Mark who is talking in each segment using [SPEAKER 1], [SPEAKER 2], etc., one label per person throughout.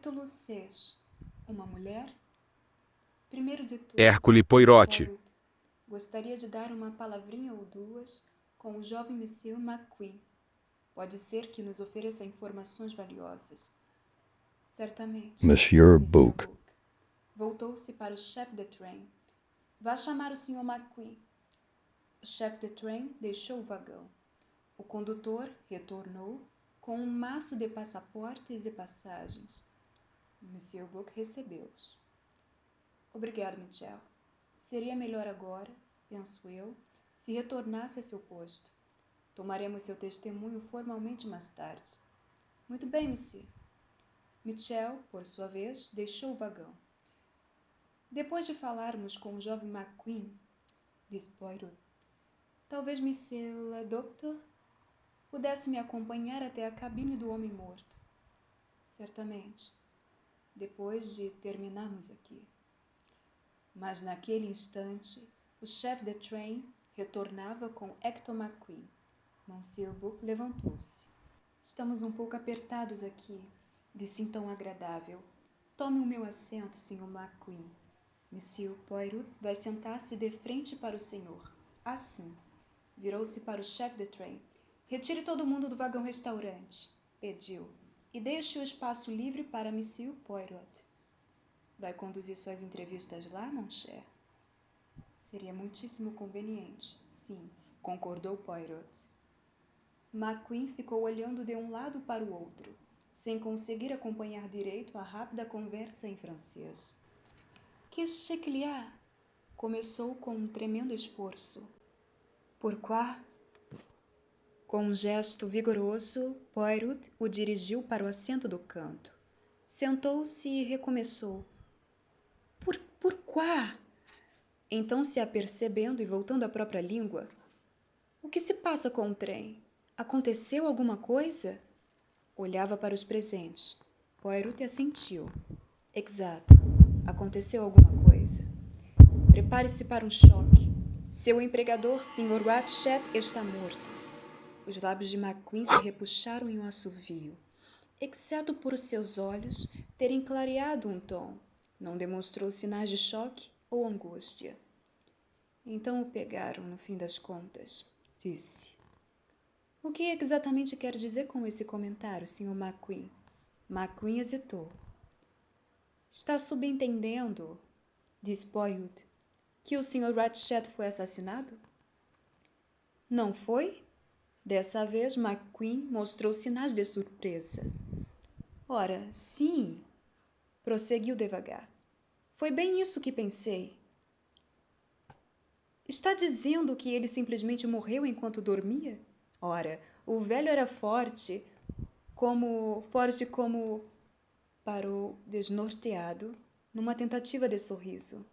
[SPEAKER 1] Capítulo 6. Uma mulher? Primeiro de tudo,
[SPEAKER 2] Hércule Poirot.
[SPEAKER 1] Poirot gostaria de dar uma palavrinha ou duas com o jovem Monsieur McQueen. Pode ser que nos ofereça informações valiosas. Certamente,
[SPEAKER 3] Monsieur
[SPEAKER 1] disse
[SPEAKER 3] Book.
[SPEAKER 1] Voltou-se para o chefe de trem. Vá chamar o Sr. McQueen. O chefe de trem deixou o vagão. O condutor retornou com um maço de passaportes e passagens. Monsieur Book recebeu-os. Obrigado, Michel. Seria melhor agora, penso eu, se retornasse a seu posto. Tomaremos seu testemunho formalmente mais tarde. Muito bem, monsieur. Michel, por sua vez, deixou o vagão. Depois de falarmos com o jovem McQueen, disse Poirot, talvez monsieur le docteur pudesse me acompanhar até a cabine do homem morto. Certamente, depois de terminarmos aqui. Mas naquele instante, o chefe de trem retornava com Hector McQueen. Monsieur Book levantou-se. Estamos um pouco apertados aqui, disse em tom agradável. Tome o meu assento, Sr. McQueen. Monsieur Poirot vai sentar-se de frente para o senhor. Assim. Virou-se para o chefe de trem. Retire todo mundo do vagão-restaurante, pediu, e deixe o espaço livre para Monsieur Poirot. Vai conduzir suas entrevistas lá, mon cher? Seria muitíssimo conveniente. Sim, concordou Poirot. McQueen ficou olhando de um lado para o outro, sem conseguir acompanhar direito a rápida conversa em francês. Qu'est-ce qu'il y a? Começou com um tremendo esforço. Pourquoi? Com um gesto vigoroso, Poirot o dirigiu para o assento do canto. Sentou-se e recomeçou. Pourquoi? Então, se apercebendo e voltando à própria língua. O que se passa com o trem? Aconteceu alguma coisa? Olhava para os presentes. Poirot assentiu. Exato. Aconteceu alguma coisa. Prepare-se para um choque. Seu empregador, Sr. Ratchet, está morto. Os lábios de McQueen se repuxaram em um assovio. Exceto por os seus olhos terem clareado um tom. Não demonstrou sinais de choque ou angústia. Então o pegaram, no fim das contas, disse. O que exatamente quer dizer com esse comentário, Sr. McQueen? McQueen hesitou. Está subentendendo, disse Poirot, que o Sr. Ratchet foi assassinado? Não foi? Dessa vez, McQueen mostrou sinais de surpresa. Ora, sim, prosseguiu devagar. Foi bem isso que pensei. Está dizendo que ele simplesmente morreu enquanto dormia? Ora, o velho era forte como... Parou desnorteado, numa tentativa de sorriso.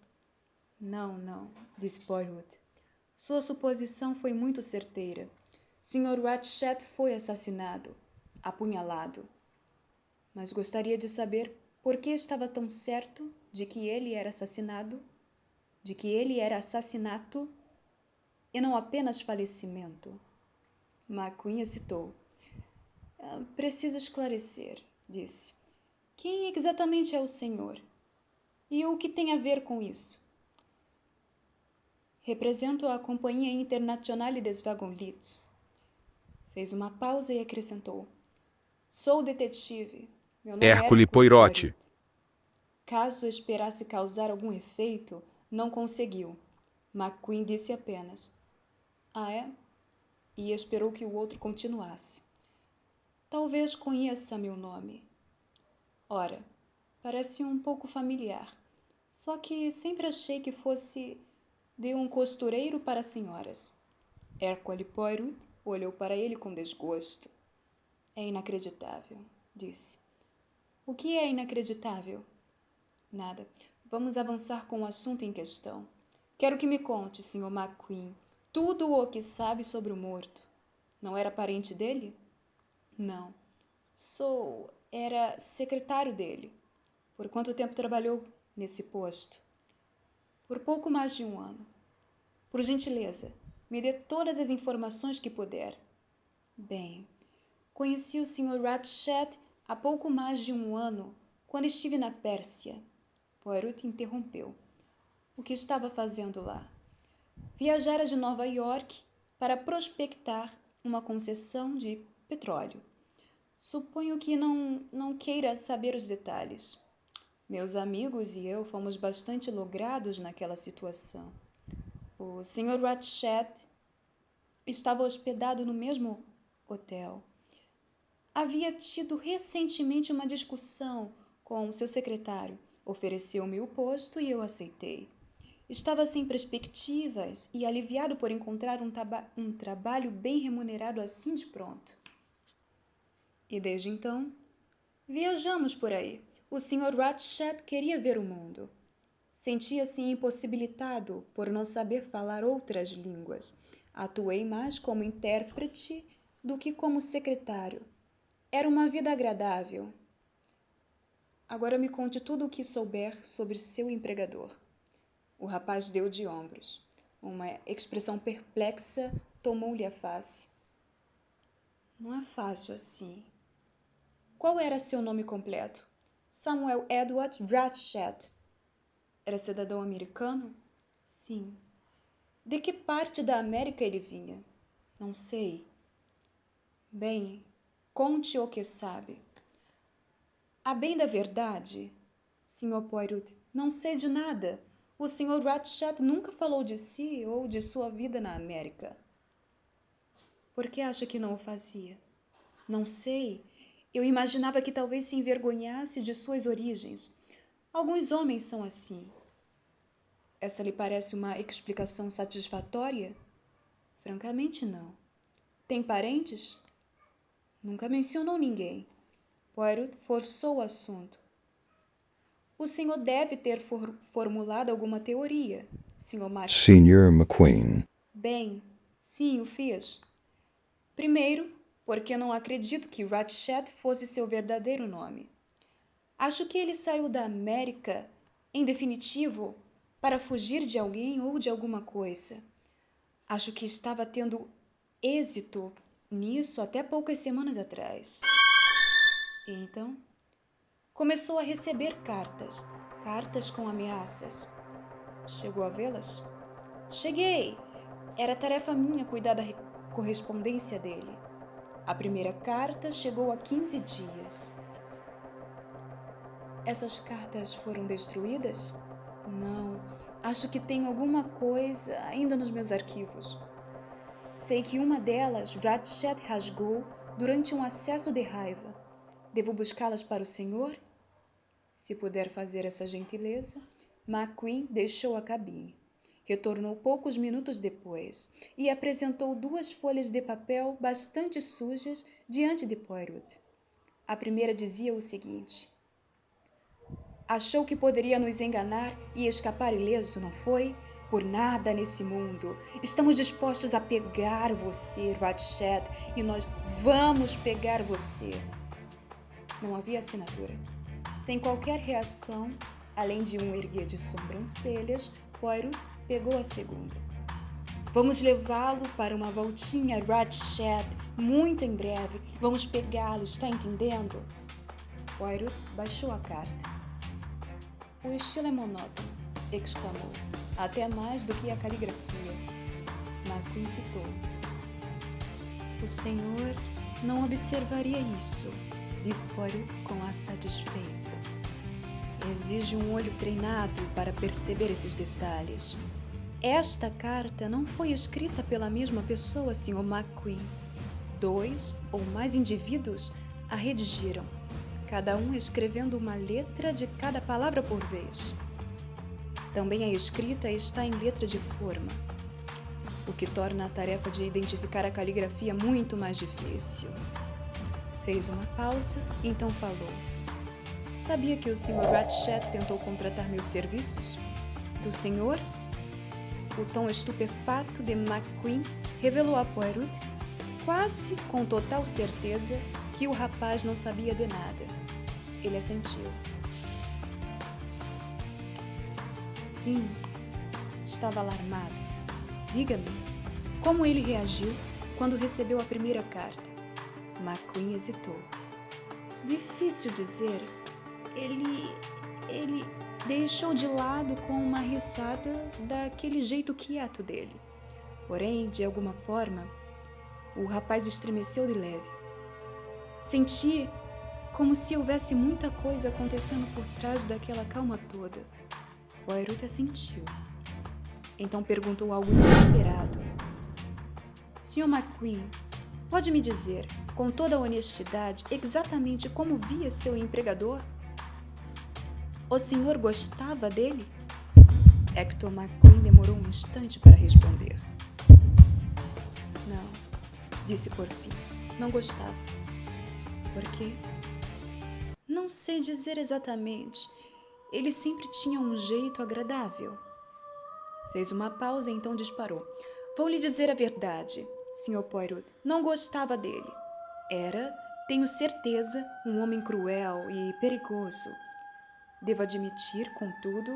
[SPEAKER 1] Não, disse Poirot. Sua suposição foi muito certeira. Sr. Ratchet foi assassinado, apunhalado. Mas gostaria de saber por que estava tão certo de que ele era assassinado, e não apenas falecimento. McQueen hesitou. Preciso esclarecer, disse. Quem exatamente é o senhor? E o que tem a ver com isso? Represento a Companhia Internationale des Wagons-Lits. Fez uma pausa e acrescentou. Sou detetive. Meu nome é
[SPEAKER 2] Hércule Poirot.
[SPEAKER 1] Caso esperasse causar algum efeito, não conseguiu. McQueen disse apenas. Ah, é? E esperou que o outro continuasse. Talvez conheça meu nome. Ora, parece um pouco familiar. Só que sempre achei que fosse de um costureiro para senhoras. Hércule Poirot olhou para ele com desgosto. É inacreditável, disse. O que é inacreditável? Nada. Vamos avançar com o assunto em questão. Quero que me conte, Sr. McQueen, tudo o que sabe sobre o morto. Não era parente dele? Não. Era secretário dele. Por quanto tempo trabalhou nesse posto? Por pouco mais de 1 ano. Por gentileza, me dê todas as informações que puder. Bem, conheci o Sr. Ratchet há pouco mais de 1 ano, quando estive na Pérsia. Poirot interrompeu. O que estava fazendo lá? Viajara de Nova York para prospectar uma concessão de petróleo. Suponho que não queira saber os detalhes. Meus amigos e eu fomos bastante logrados naquela situação. O Sr. Ratchet estava hospedado no mesmo hotel. Havia tido recentemente uma discussão com seu secretário. Ofereceu-me o posto e eu aceitei. Estava sem perspectivas e aliviado por encontrar um trabalho bem remunerado assim de pronto. E desde então, viajamos por aí. O Sr. Ratchet queria ver o mundo. Sentia-se impossibilitado por não saber falar outras línguas. Atuei mais como intérprete do que como secretário. Era uma vida agradável. Agora me conte tudo o que souber sobre seu empregador. O rapaz deu de ombros. Uma expressão perplexa tomou-lhe a face. Não é fácil assim. Qual era seu nome completo? Samuel Edward Ratchet. Era cidadão americano? Sim. De que parte da América ele vinha? Não sei. Bem, conte o que sabe. A bem da verdade, Sr. Poirot, não sei de nada. O Sr. Ratchet nunca falou de si ou de sua vida na América. Por que acha que não o fazia? Não sei. Eu imaginava que talvez se envergonhasse de suas origens. Alguns homens são assim. Essa lhe parece uma explicação satisfatória? Francamente, não. Tem parentes? Nunca mencionou ninguém. Poirot forçou o assunto. O senhor deve ter formulado alguma teoria, Sr. Marquis.
[SPEAKER 2] Sr. McQueen.
[SPEAKER 1] Bem, sim, o fiz. Primeiro, porque não acredito que Ratchet fosse seu verdadeiro nome. Acho que ele saiu da América, em definitivo, para fugir de alguém ou de alguma coisa. Acho que estava tendo êxito nisso até poucas semanas atrás. E então, começou a receber cartas com ameaças. Chegou a vê-las? Cheguei! Era tarefa minha cuidar da correspondência dele. A primeira carta chegou há 15 dias. Essas cartas foram destruídas? Não, acho que tenho alguma coisa ainda nos meus arquivos. Sei que uma delas Ratchet rasgou durante um acesso de raiva. Devo buscá-las para o senhor? Se puder fazer essa gentileza. McQueen deixou a cabine. Retornou poucos minutos depois e apresentou 2 folhas de papel bastante sujas diante de Poirot. A primeira dizia o seguinte: achou que poderia nos enganar e escapar ileso, não foi? Por nada nesse mundo. Estamos dispostos a pegar você, Ratchet, e nós vamos pegar você. Não havia assinatura. Sem qualquer reação, além de um erguer de sobrancelhas, Poirot pegou a segunda. Vamos levá-lo para uma voltinha, Ratchet, muito em breve. Vamos pegá-lo, está entendendo? Poirot baixou a carta. O estilo é monótono, exclamou, até mais do que a caligrafia. McQueen fitou. O senhor não observaria isso, disse Poirot com ar satisfeito. Exige um olho treinado para perceber esses detalhes. Esta carta não foi escrita pela mesma pessoa, Sr. McQueen. 2 ou mais indivíduos a redigiram, cada um escrevendo uma letra de cada palavra por vez. Também a escrita está em letra de forma, o que torna a tarefa de identificar a caligrafia muito mais difícil. Fez uma pausa, então falou. Sabia que o Sr. Ratchet tentou contratar meus serviços? Do senhor? O tom estupefato de McQueen revelou a Poirot, quase com total certeza, que o rapaz não sabia de nada. Ele assentiu. Sim, estava alarmado. Diga-me, como ele reagiu quando recebeu a primeira carta? McQueen hesitou. Difícil dizer. Ele deixou de lado com uma risada daquele jeito quieto dele. Porém, de alguma forma, o rapaz estremeceu de leve. Senti como se houvesse muita coisa acontecendo por trás daquela calma toda. Poirot assentiu. Então perguntou algo inesperado. Sr. McQueen, pode me dizer, com toda a honestidade, exatamente como via seu empregador? O senhor gostava dele? Hector McQueen demorou um instante para responder. Não, disse por fim. Não gostava. Por quê? Não sei dizer exatamente. Ele sempre tinha um jeito agradável. Fez uma pausa e então disparou. Vou lhe dizer a verdade, Sr. Poirot. Não gostava dele. Era, tenho certeza, um homem cruel e perigoso. Devo admitir, contudo,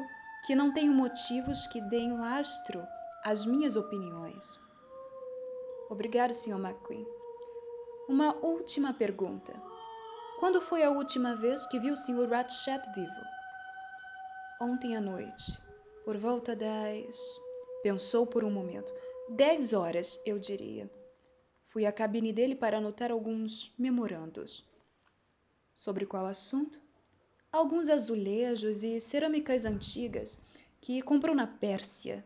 [SPEAKER 1] que não tenho motivos que deem lastro às minhas opiniões. Obrigado, Sr. McQueen. Uma última pergunta. Quando foi a última vez que viu o Sr. Ratchet vivo? Ontem à noite, por volta das... Pensou por um momento. 10 horas, eu diria. Fui à cabine dele para anotar alguns memorandos. Sobre qual assunto? Alguns azulejos e cerâmicas antigas que comprou na Pérsia.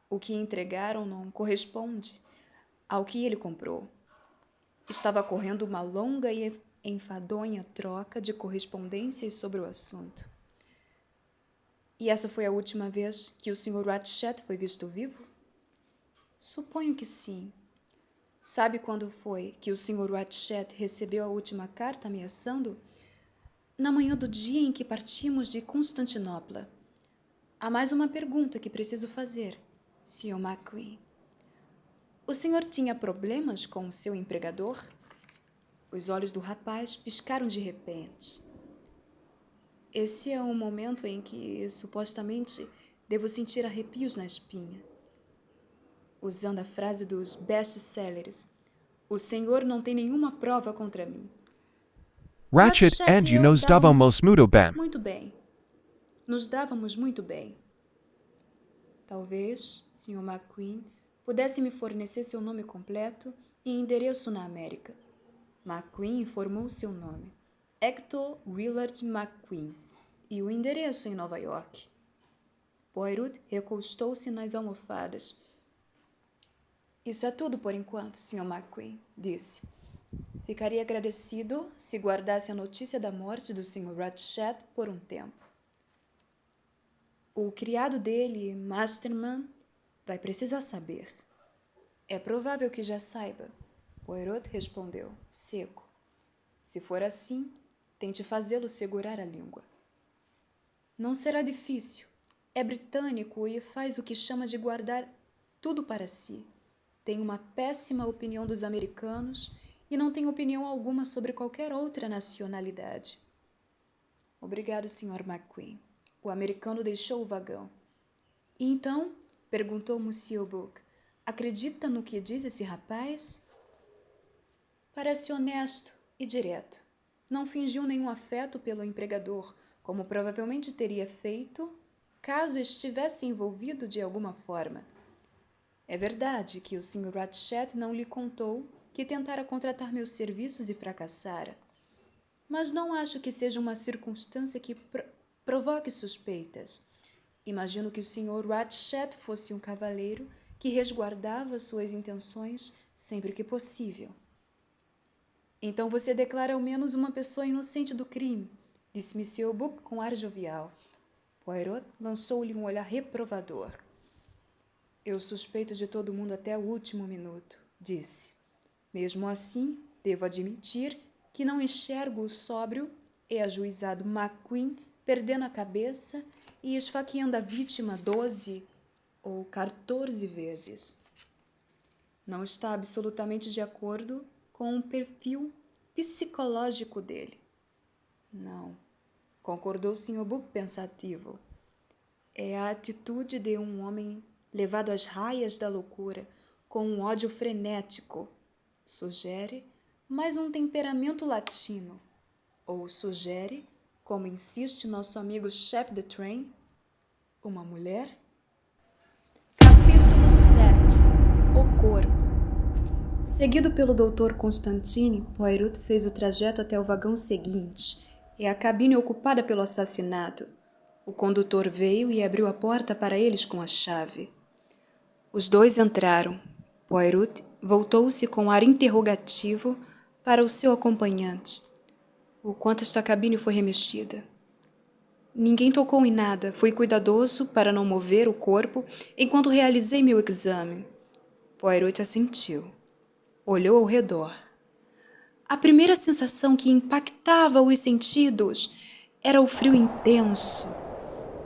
[SPEAKER 1] O que entregaram não corresponde ao que ele comprou. Estava correndo uma longa e enfadonha troca de correspondências sobre o assunto. E essa foi a última vez que o Sr. Ratchet foi visto vivo? Suponho que sim. Sabe quando foi que o Sr. Ratchet recebeu a última carta ameaçando? Na manhã do dia em que partimos de Constantinopla. Há mais uma pergunta que preciso fazer, Sr. McQueen. O senhor tinha problemas com o seu empregador? Os olhos do rapaz piscaram de repente. Esse é um momento em que, supostamente, devo sentir arrepios na espinha. Usando a frase dos best-sellers, o senhor não tem nenhuma prova contra mim.
[SPEAKER 2] Ratchet and you nos dávamos muito bem.
[SPEAKER 1] Muito bem. Nos dávamos muito bem. Talvez, Sr. McQueen, pudesse me fornecer seu nome completo e endereço na América. McQueen informou seu nome. Hector Willard McQueen. E o endereço em Nova York. Poirot recostou-se nas almofadas. Isso é tudo por enquanto, Sr. McQueen, disse. Ficaria agradecido se guardasse a notícia da morte do Sr. Ratchet por um tempo. O criado dele, Masterman, vai precisar saber. É provável que já saiba, Poirot respondeu, seco. Se for assim, tente fazê-lo segurar a língua. Não será difícil. É britânico e faz o que chama de guardar tudo para si. Tem uma péssima opinião dos americanos e não tem opinião alguma sobre qualquer outra nacionalidade. Obrigado, Sr. McQueen. O americano deixou o vagão. E então, perguntou Monsieur Buck, acredita no que diz esse rapaz? Parece honesto e direto. Não fingiu nenhum afeto pelo empregador, como provavelmente teria feito caso estivesse envolvido de alguma forma. É verdade que o Sr. Ratchet não lhe contou que tentara contratar meus serviços e fracassara. Mas não acho que seja uma circunstância que provoque suspeitas. Imagino que o Sr. Ratchet fosse um cavalheiro que resguardava suas intenções sempre que possível. Então você declara ao menos uma pessoa inocente do crime, disse Monsieur Buck com ar jovial. Poirot lançou-lhe um olhar reprovador. Eu suspeito de todo mundo até o último minuto, disse. Mesmo assim, devo admitir que não enxergo o sóbrio e ajuizado McQueen perdendo a cabeça e esfaqueando a vítima 12 ou 14 vezes. Não está absolutamente de acordo com o perfil psicológico dele. Não, concordou o Sr. Buck pensativo. É a atitude de um homem levado às raias da loucura, com um ódio frenético. Sugere mais um temperamento latino, ou sugere como insiste nosso amigo chefe de trem? Uma mulher? Capítulo 7. O corpo. Seguido pelo Dr. Constantine, Poirot fez o trajeto até o vagão seguinte, e a cabine ocupada pelo assassinato. O condutor veio e abriu a porta para eles com a chave. Os dois entraram. Poirot voltou-se com ar interrogativo para o seu acompanhante. O quanto esta cabine foi remexida. Ninguém tocou em nada. Fui cuidadoso para não mover o corpo enquanto realizei meu exame. Poirot assentiu. Olhou ao redor. A primeira sensação que impactava os sentidos era o frio intenso.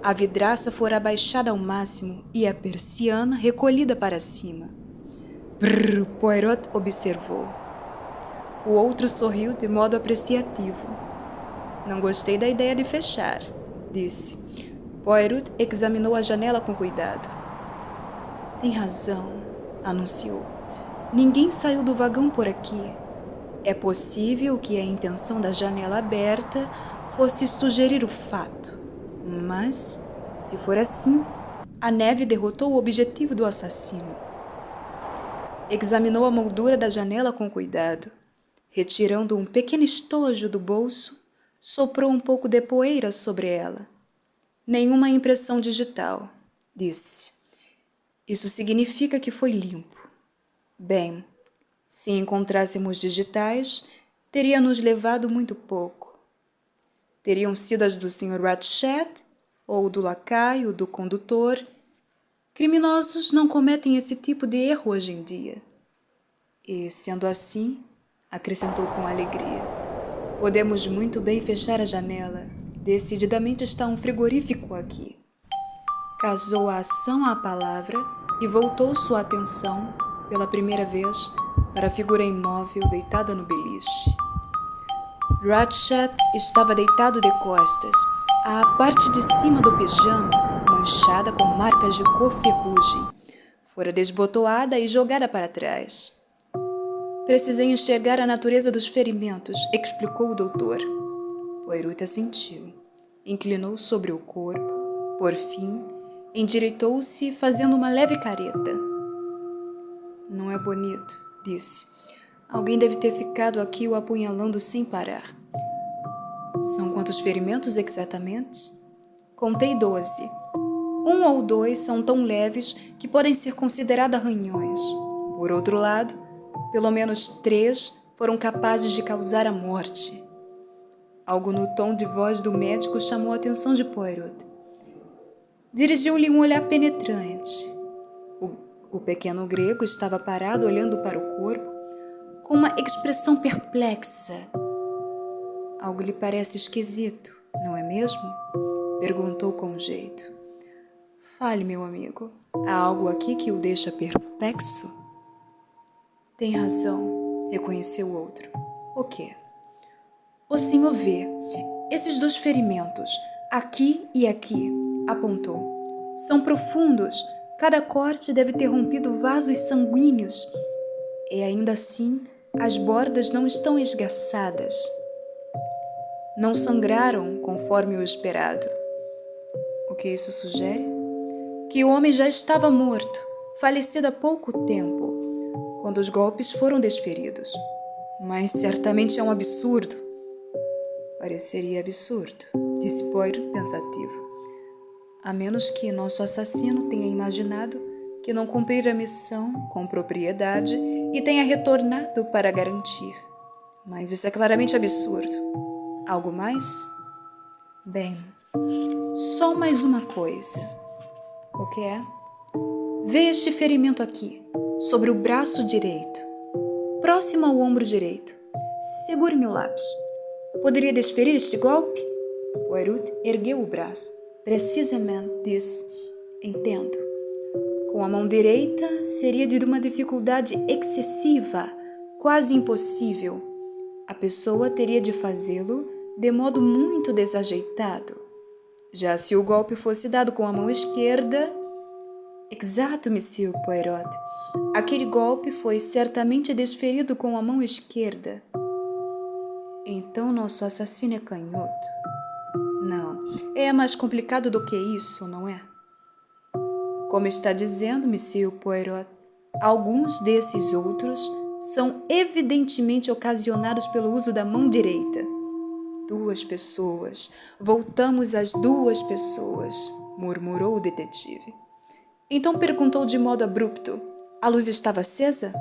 [SPEAKER 1] A vidraça fora abaixada ao máximo e a persiana recolhida para cima. Brrr, Poirot observou. O outro sorriu de modo apreciativo. Não gostei da ideia de fechar, disse. Poirot examinou a janela com cuidado. Tem razão, anunciou. Ninguém saiu do vagão por aqui. É possível que a intenção da janela aberta fosse sugerir o fato. Mas, se for assim, a neve derrotou o objetivo do assassino. Examinou a moldura da janela com cuidado. Retirando um pequeno estojo do bolso, soprou um pouco de poeira sobre ela. Nenhuma impressão digital, disse. Isso significa que foi limpo. Bem, se encontrássemos digitais, teria nos levado muito pouco. Teriam sido as do Sr. Ratchet, ou do lacaio, do condutor. Criminosos não cometem esse tipo de erro hoje em dia. E, sendo assim, acrescentou com alegria, podemos muito bem fechar a janela. Decididamente está um frigorífico aqui. Casou a ação à palavra e voltou sua atenção, pela primeira vez, para a figura imóvel deitada no beliche. Ratchet estava deitado de costas, a parte de cima do pijama, manchada com marcas de cor ferrugem, fora desbotoada e jogada para trás. Precisei enxergar a natureza dos ferimentos, explicou o doutor. Poirot assentiu. Inclinou sobre o corpo. Por fim, endireitou-se, fazendo uma leve careta. Não é bonito, disse. Alguém deve ter ficado aqui o apunhalando sem parar. São quantos ferimentos exatamente? Contei 12. 1 ou 2 são tão leves que podem ser considerados arranhões. Por outro lado, pelo menos 3 foram capazes de causar a morte. Algo no tom de voz do médico chamou a atenção de Poirot. Dirigiu-lhe um olhar penetrante. O pequeno grego estava parado olhando para o corpo com uma expressão perplexa. Algo lhe parece esquisito, não é mesmo? Perguntou com jeito. Fale, meu amigo. Há algo aqui que o deixa perplexo? Tem razão, reconheceu o outro. O quê? O senhor vê. Esses 2 ferimentos, aqui e aqui, apontou. São profundos. Cada corte deve ter rompido vasos sanguíneos. E ainda assim, as bordas não estão esgaçadas. Não sangraram conforme o esperado. O que isso sugere? Que o homem já estava morto, falecido há pouco tempo, quando os golpes foram desferidos. Mas certamente é um absurdo. Pareceria absurdo, disse Poirot pensativo. A menos que nosso assassino tenha imaginado que não cumprir a missão com propriedade e tenha retornado para garantir. Mas isso é claramente absurdo. Algo mais? Bem, só mais uma coisa. O que é? Vê este ferimento aqui, sobre o braço direito, próximo ao ombro direito. Segure meu lápis. Poderia desferir este golpe? Poirot ergueu o braço. Precisamente, disse. Entendo. Com a mão direita seria de uma dificuldade excessiva, quase impossível. A pessoa teria de fazê-lo de modo muito desajeitado. Já se o golpe fosse dado com a mão esquerda... Exato, Monsieur Poirot. Aquele golpe foi certamente desferido com a mão esquerda. Então nosso assassino é canhoto. Não, é mais complicado do que isso, não é? Como está dizendo, Monsieur Poirot, alguns desses outros são evidentemente ocasionados pelo uso da mão direita. 2 pessoas. Voltamos às 2 pessoas, murmurou o detetive. Então perguntou de modo abrupto: a luz estava acesa?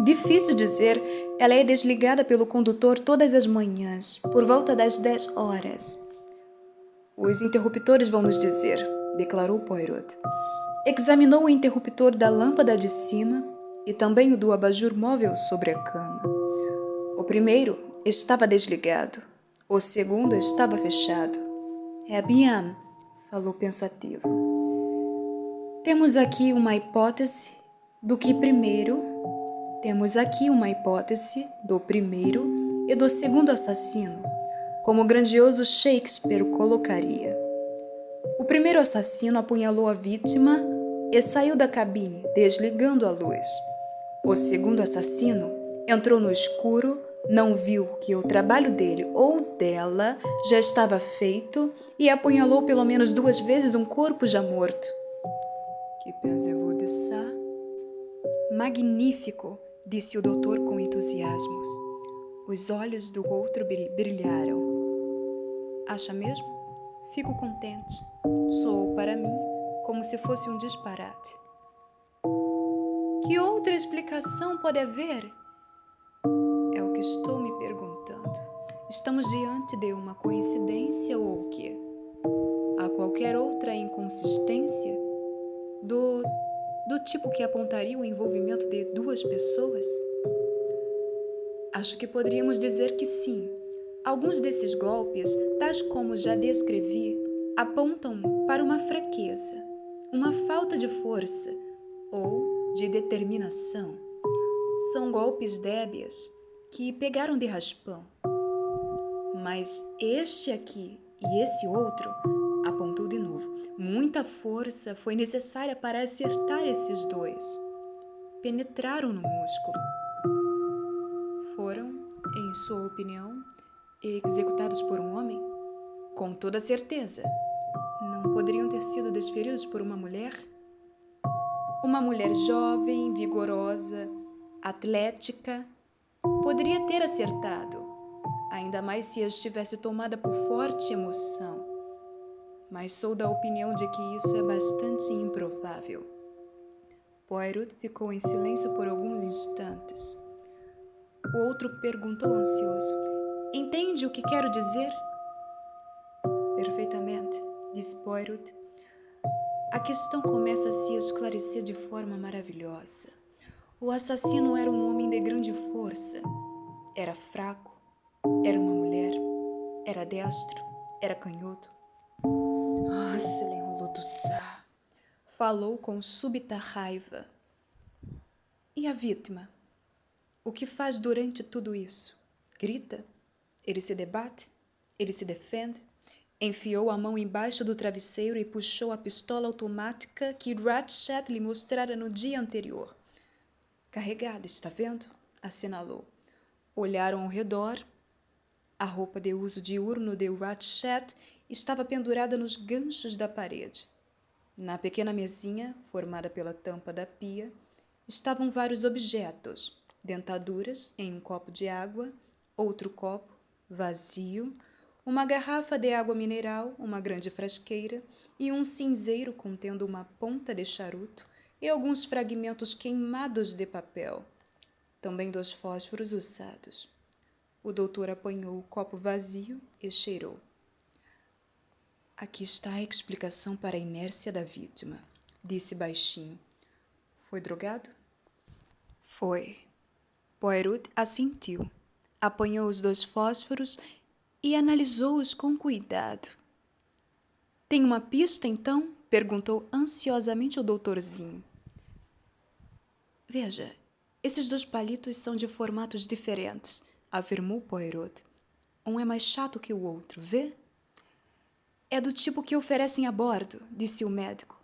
[SPEAKER 1] Difícil dizer, ela é desligada pelo condutor todas as manhãs, por volta das 10 horas. Os interruptores vão nos dizer, declarou Poirot. Examinou o interruptor da lâmpada de cima e também o do abajur móvel sobre a cama. O primeiro estava desligado, o segundo estava fechado. É bien, falou pensativo. Temos aqui uma hipótese do primeiro e do segundo assassino, como o grandioso Shakespeare colocaria. O primeiro assassino apunhalou a vítima e saiu da cabine, desligando a luz. O segundo assassino entrou no escuro, não viu que o trabalho dele ou dela já estava feito e apunhalou pelo menos 2 vezes um corpo já morto. Que pensez-vous de ça? Magnífico, disse o doutor com entusiasmo. Os olhos do outro brilharam. Acha mesmo? Fico contente. Soou para mim como se fosse um disparate. Que outra explicação pode haver? É o que estou me perguntando. Estamos diante de uma coincidência ou o quê? Há qualquer outra inconsistência do tipo que apontaria o envolvimento de 2 pessoas? Acho que poderíamos dizer que sim. Alguns desses golpes, tais como já descrevi, apontam para uma fraqueza, uma falta de força ou de determinação. São golpes débeis que pegaram de raspão. Mas este aqui e esse outro, apontou de novo, muita força foi necessária para acertar esses 2. Penetraram no músculo. Foram, em sua opinião, executados por um homem? Com toda certeza. Não poderiam ter sido desferidos por uma mulher? Uma mulher jovem, vigorosa, atlética, poderia ter acertado, ainda mais se estivesse tomada por forte emoção. Mas sou da opinião de que isso é bastante improvável. Poirot ficou em silêncio por alguns instantes. O outro perguntou ansioso: entende o que quero dizer? Perfeitamente, disse Poirot. A questão começa a se esclarecer de forma maravilhosa. O assassino era um homem de grande força. Era fraco, era uma mulher, era destro, era canhoto. Ah, se l'enrolou tout ça, falou com súbita raiva. E a vítima? O que faz durante tudo isso? Grita? Ele se debate? Ele se defende? Enfiou a mão embaixo do travesseiro e puxou a pistola automática que Ratchet lhe mostrara no dia anterior. Carregada, está vendo? Assinalou. Olharam ao redor. A roupa de uso diurno de Ratchet estava pendurada nos ganchos da parede. Na pequena mesinha, formada pela tampa da pia, estavam vários objetos, dentaduras em um copo de água, outro copo, vazio, uma garrafa de água mineral, uma grande frasqueira e um cinzeiro contendo uma ponta de charuto e alguns fragmentos queimados de papel, também 2 fósforos usados. O doutor apanhou o copo vazio e cheirou. Aqui está a explicação para a inércia da vítima, disse baixinho. Foi drogado? Foi. Poirot assentiu. Apanhou os 2 fósforos e analisou-os com cuidado. Tem uma pista, então? Perguntou ansiosamente o doutorzinho. Veja, esses 2 palitos são de formatos diferentes, afirmou Poirot. Um é mais chato que o outro, vê? É do tipo que oferecem a bordo, disse o médico.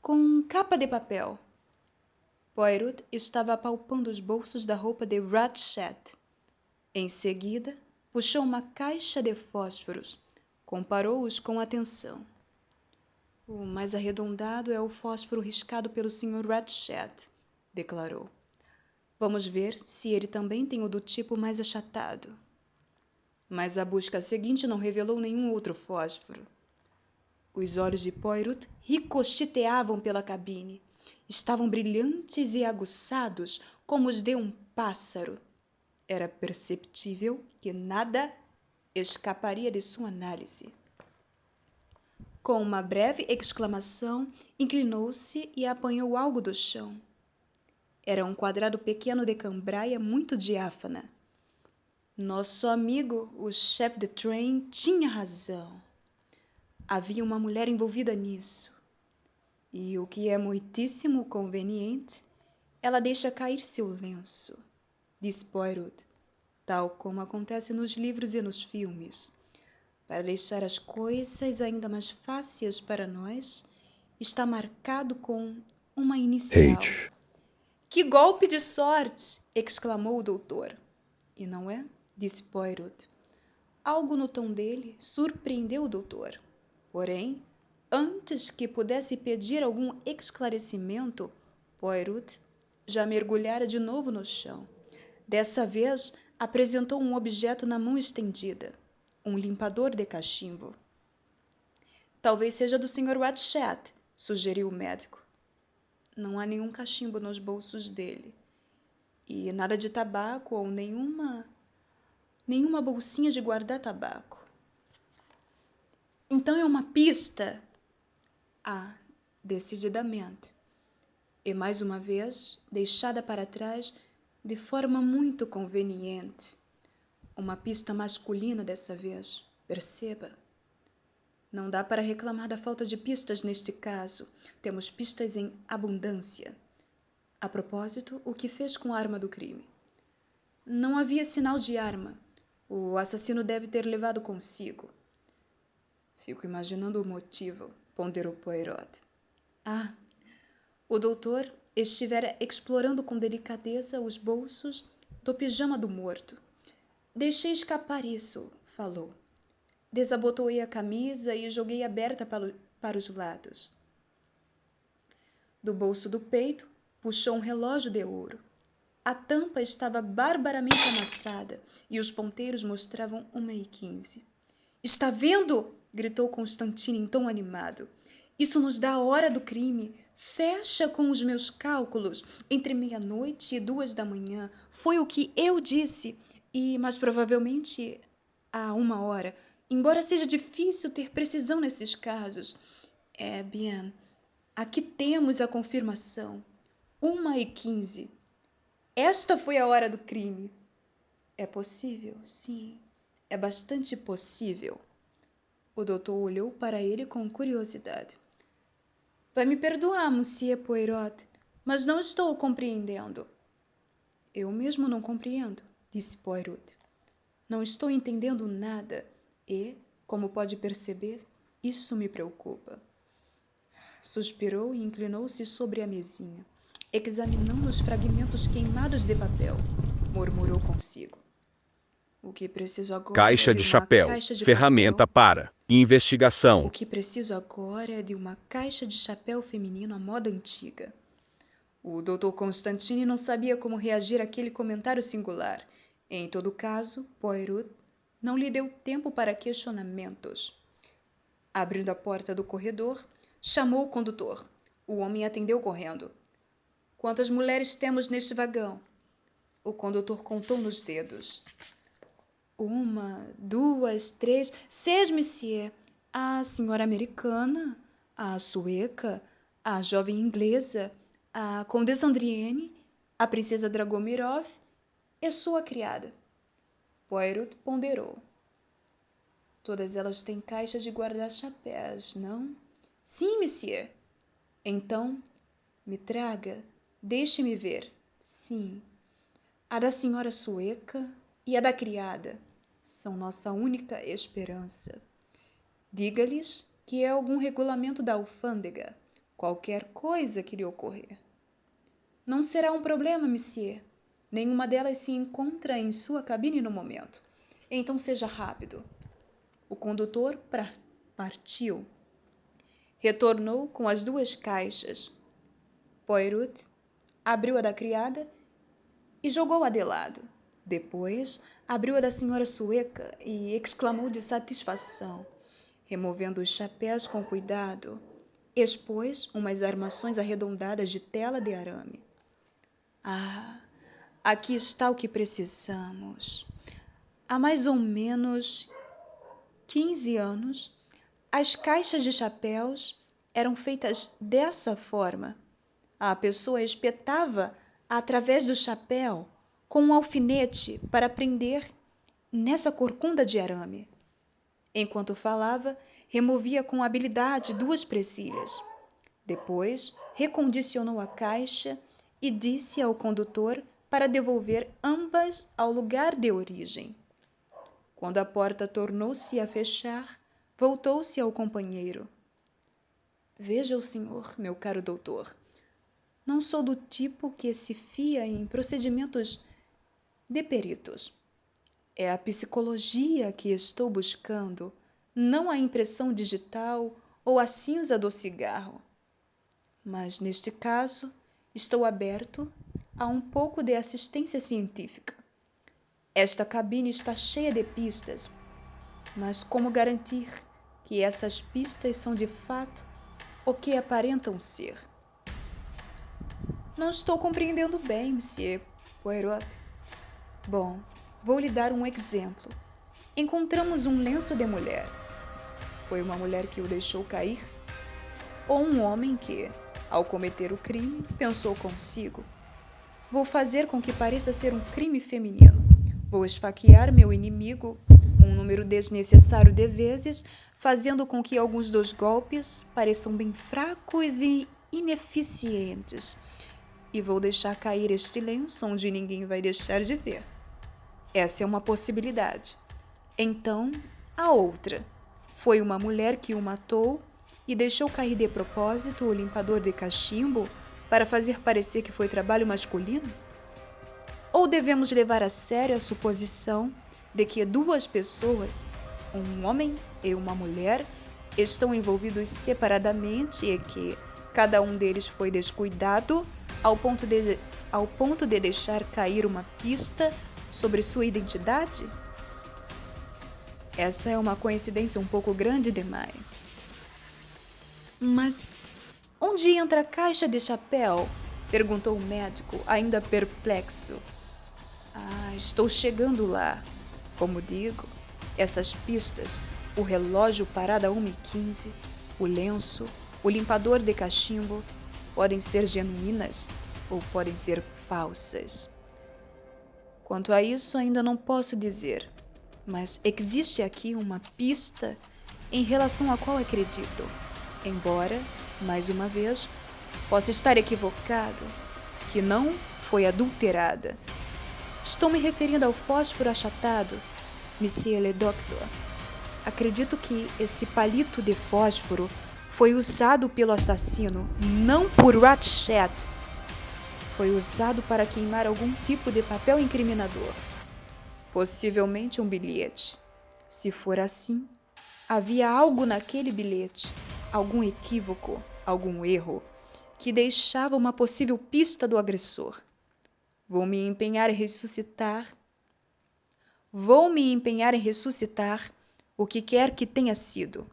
[SPEAKER 1] Com capa de papel. Poirot estava apalpando os bolsos da roupa de Ratchet. Em seguida, puxou uma caixa de fósforos, Comparou-os com atenção. O mais arredondado é o fósforo riscado pelo Sr. Ratchet, declarou. Vamos ver se ele também tem o do tipo mais achatado. Mas a busca seguinte não revelou nenhum outro fósforo. Os olhos de Poirot ricocheteavam pela cabine. Estavam brilhantes e aguçados como os de um pássaro. Era perceptível que nada escaparia de sua análise. Com uma breve exclamação, inclinou-se e apanhou algo do chão. Era um quadrado pequeno de cambraia muito diáfana. Nosso amigo, o chefe de trem, tinha razão. Havia uma mulher envolvida nisso. E o que é muitíssimo conveniente, ela deixa cair seu lenço, disse Poirot, tal como acontece nos livros e nos filmes. Para deixar as coisas ainda mais fáceis para nós, está marcado com uma inicial.
[SPEAKER 2] H.
[SPEAKER 1] Que golpe de sorte! Exclamou o doutor. E não é? Disse Poirot. Algo no tom dele surpreendeu o doutor. Porém, antes que pudesse pedir algum esclarecimento, Poirot já mergulhara de novo no chão. Dessa vez, apresentou um objeto na mão estendida. Um limpador de cachimbo. Talvez seja do Sr. Ratchet, sugeriu o médico. Não há nenhum cachimbo nos bolsos dele. E nada de tabaco ou nenhuma bolsinha de guardar tabaco. Então é uma pista? Ah, decididamente. E mais uma vez, deixada para trás de forma muito conveniente. Uma pista masculina dessa vez, perceba. Não dá para reclamar da falta de pistas neste caso. Temos pistas em abundância. A propósito, o que fez com a arma do crime? Não havia sinal de arma. O assassino deve ter levado consigo. Fico imaginando o motivo, ponderou Poirot. Ah, o doutor estivera explorando com delicadeza os bolsos do pijama do morto. Deixei escapar isso, falou. Desabotoei a camisa e joguei aberta para os lados. Do bolso do peito, puxou um relógio de ouro. A tampa estava barbaramente amassada e os ponteiros mostravam 1h15. Está vendo? Gritou Constantine em tom animado. Isso nos dá a hora do crime. Fecha com os meus cálculos. Entre 00:00 e 2h. Foi o que eu disse. E, mais provavelmente, há 1 hora. Embora seja difícil ter precisão nesses casos. Bien, aqui temos a confirmação. 1h15. Esta foi a hora do crime. É possível, sim. É bastante possível. O doutor olhou para ele com curiosidade. Vai me perdoar, Monsieur Poirot, mas não estou compreendendo. Eu mesmo não compreendo, disse Poirot. Não estou entendendo nada e, como pode perceber, isso me preocupa. Suspirou e inclinou-se sobre a mesinha, examinando os fragmentos queimados de papel. Murmurou consigo. O que preciso agora
[SPEAKER 2] Caixa de chapéu. Ferramenta para investigação.
[SPEAKER 1] O que preciso agora é de uma caixa de chapéu feminino à moda antiga. O Dr. Constantine não sabia como reagir àquele comentário singular. Em todo caso, Poirot não lhe deu tempo para questionamentos. Abrindo a porta do corredor, chamou o condutor. O homem atendeu correndo. Quantas mulheres temos neste vagão? O condutor contou nos dedos. 1, 2, 3, 6, monsieur. A senhora americana, a sueca, a jovem inglesa, a Condessa Andrienne, a princesa Dragomirov e sua criada. Poirot ponderou. Todas elas têm caixa de guardar chapéus, não? Sim, monsieur. Então, me traga, deixe-me ver. Sim. A da senhora sueca e a da criada são nossa única esperança. Diga-lhes que é algum regulamento da alfândega, qualquer coisa que lhe ocorrer. Não será um problema, monsieur. Nenhuma delas se encontra em sua cabine no momento. Então seja rápido. O condutor partiu. Retornou com as 2 caixas. Poirot abriu a da criada e jogou-a de lado. Depois, abriu a da senhora sueca e exclamou de satisfação. Removendo os chapéus com cuidado, expôs umas armações arredondadas de tela de arame. Ah, aqui está o que precisamos. Há mais ou menos 15 anos, as caixas de chapéus eram feitas dessa forma. A pessoa espetava através do chapéu com um alfinete para prender nessa corcunda de arame. Enquanto falava, removia com habilidade 2 presilhas. Depois, recondicionou a caixa e disse ao condutor para devolver ambas ao lugar de origem. Quando a porta tornou-se a fechar, voltou-se ao companheiro. Veja o senhor, meu caro doutor. Não sou do tipo que se fia em procedimentos de peritos. É a psicologia que estou buscando, não a impressão digital ou a cinza do cigarro. Mas, neste caso, estou aberto a um pouco de assistência científica. Esta cabine está cheia de pistas, mas como garantir que essas pistas são de fato o que aparentam ser? Não estou compreendendo bem, Monsieur Poirot. Bom, vou lhe dar um exemplo. Encontramos um lenço de mulher. Foi uma mulher que o deixou cair? Ou um homem que, ao cometer o crime, pensou consigo: vou fazer com que pareça ser um crime feminino. Vou esfaquear meu inimigo um número desnecessário de vezes, fazendo com que alguns dos golpes pareçam bem fracos e ineficientes. E vou deixar cair este lenço onde ninguém vai deixar de ver. Essa é uma possibilidade. Então, a outra. Foi uma mulher que o matou e deixou cair de propósito o limpador de cachimbo para fazer parecer que foi trabalho masculino? Ou devemos levar a sério a suposição de que 2 pessoas, um homem e uma mulher, estão envolvidos separadamente e que cada um deles foi descuidado ao ponto de deixar cair uma pista sobre sua identidade? Essa é uma coincidência um pouco grande demais. Mas onde entra a caixa de chapéu? Perguntou o médico, ainda perplexo. Estou chegando lá. Como digo, essas pistas, o relógio parado a 1h15, o lenço, o limpador de cachimbo, podem ser genuínas ou podem ser falsas. Quanto a isso, ainda não posso dizer, mas existe aqui uma pista em relação à qual acredito, embora, mais uma vez, possa estar equivocado, que não foi adulterada. Estou me referindo ao fósforo achatado, Monsieur le Docteur. Acredito que esse palito de fósforo foi usado pelo assassino, não por Ratchet. Foi usado para queimar algum tipo de papel incriminador. Possivelmente um bilhete. Se for assim, havia algo naquele bilhete, algum equívoco, algum erro, que deixava uma possível pista do agressor. Vou me empenhar em ressuscitar o que quer que tenha sido.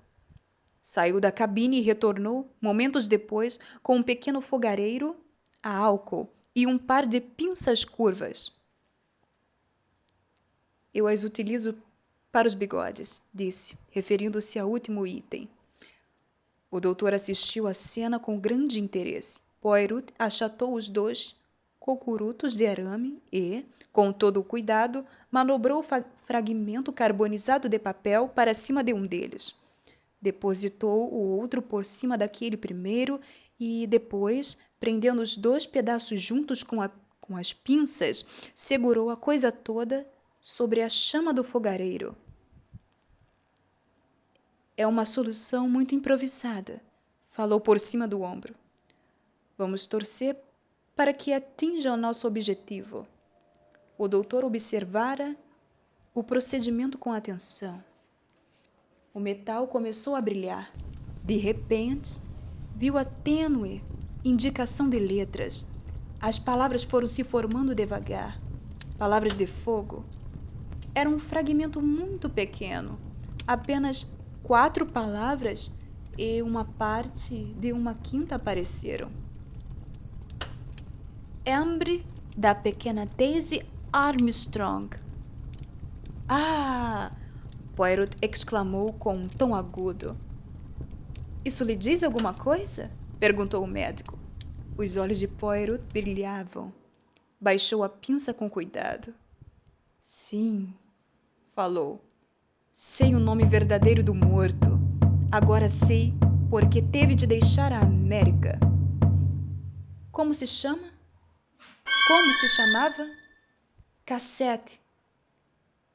[SPEAKER 1] Saiu da cabine e retornou, momentos depois, com um pequeno fogareiro a álcool e um par de pinças curvas. Eu as utilizo para os bigodes, disse, referindo-se ao último item. O doutor assistiu à cena com grande interesse. Poirot achatou os 2 cocurutos de arame e, com todo o cuidado, manobrou o fragmento carbonizado de papel para cima de um deles. Depositou o outro por cima daquele primeiro e, depois, prendendo os 2 pedaços juntos com as pinças, segurou a coisa toda sobre a chama do fogareiro. É uma solução muito improvisada, falou por cima do ombro. Vamos torcer para que atinja o nosso objetivo. O doutor observara o procedimento com atenção. O metal começou a brilhar. De repente, viu a tênue indicação de letras. As palavras foram se formando devagar. Palavras de fogo. Era um fragmento muito pequeno. Apenas 4 palavras e uma parte de uma quinta apareceram. Embre da pequena Daisy Armstrong. Ah! Poirot exclamou com um tom agudo. Isso lhe diz alguma coisa? Perguntou o médico. Os olhos de Poirot brilhavam. Baixou a pinça com cuidado. Sim, falou. Sei o nome verdadeiro do morto. Agora sei por que teve de deixar a América. Como se chama? Como se chamava? Cassette.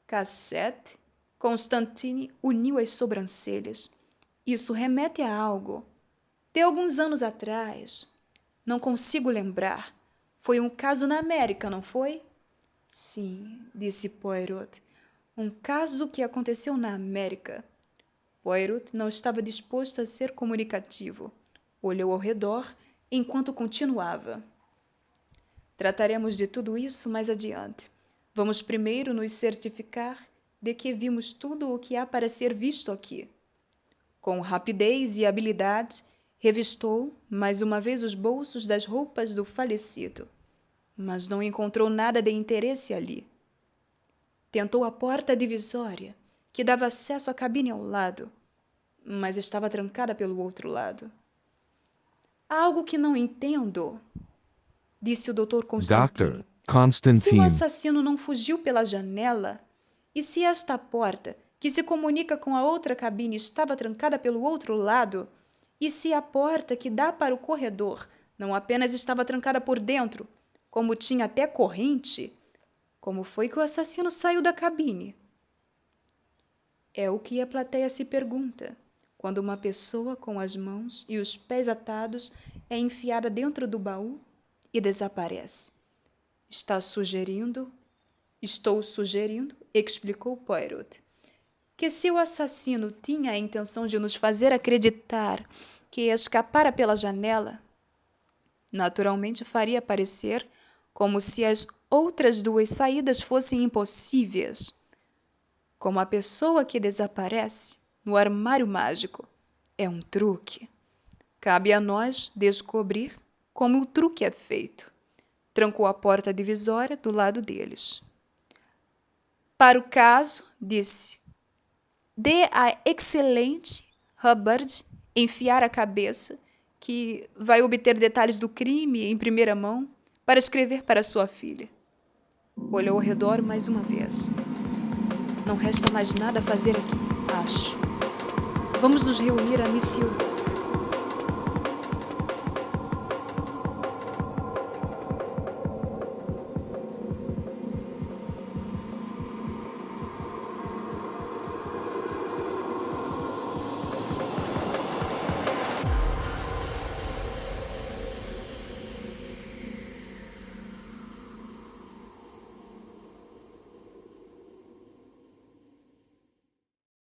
[SPEAKER 1] Cassette? Constantine uniu as sobrancelhas. Isso remete a algo. De alguns anos atrás. Não consigo lembrar. Foi um caso na América, não foi? Sim, disse Poirot. Um caso que aconteceu na América. Poirot não estava disposto a ser comunicativo. Olhou ao redor enquanto continuava. Trataremos de tudo isso mais adiante. Vamos primeiro nos certificar de que vimos tudo o que há para ser visto aqui. Com rapidez e habilidade, revistou mais uma vez os bolsos das roupas do falecido, mas não encontrou nada de interesse ali. Tentou a porta divisória, que dava acesso à cabine ao lado, mas estava trancada pelo outro lado. Há algo que não entendo, disse o Dr. Constantine.
[SPEAKER 2] Dr. Constantine.
[SPEAKER 1] Se o assassino não fugiu pela janela, e se esta porta, que se comunica com a outra cabine, estava trancada pelo outro lado, e se a porta que dá para o corredor não apenas estava trancada por dentro, como tinha até corrente, como foi que o assassino saiu da cabine? É o que a plateia se pergunta quando uma pessoa com as mãos e os pés atados é enfiada dentro do baú e desaparece. Estou sugerindo, explicou Poirot, que se o assassino tinha a intenção de nos fazer acreditar que escapara pela janela, naturalmente faria parecer como se as outras 2 saídas fossem impossíveis. Como a pessoa que desaparece no armário mágico é um truque. Cabe a nós descobrir como o truque é feito. Trancou a porta divisória do lado deles. Para o caso, disse, dê a excelente Hubbard enfiar a cabeça, que vai obter detalhes do crime em primeira mão, para escrever para sua filha. Olhou ao redor mais uma vez. Não resta mais nada a fazer aqui, acho. Vamos nos reunir a Monsieur.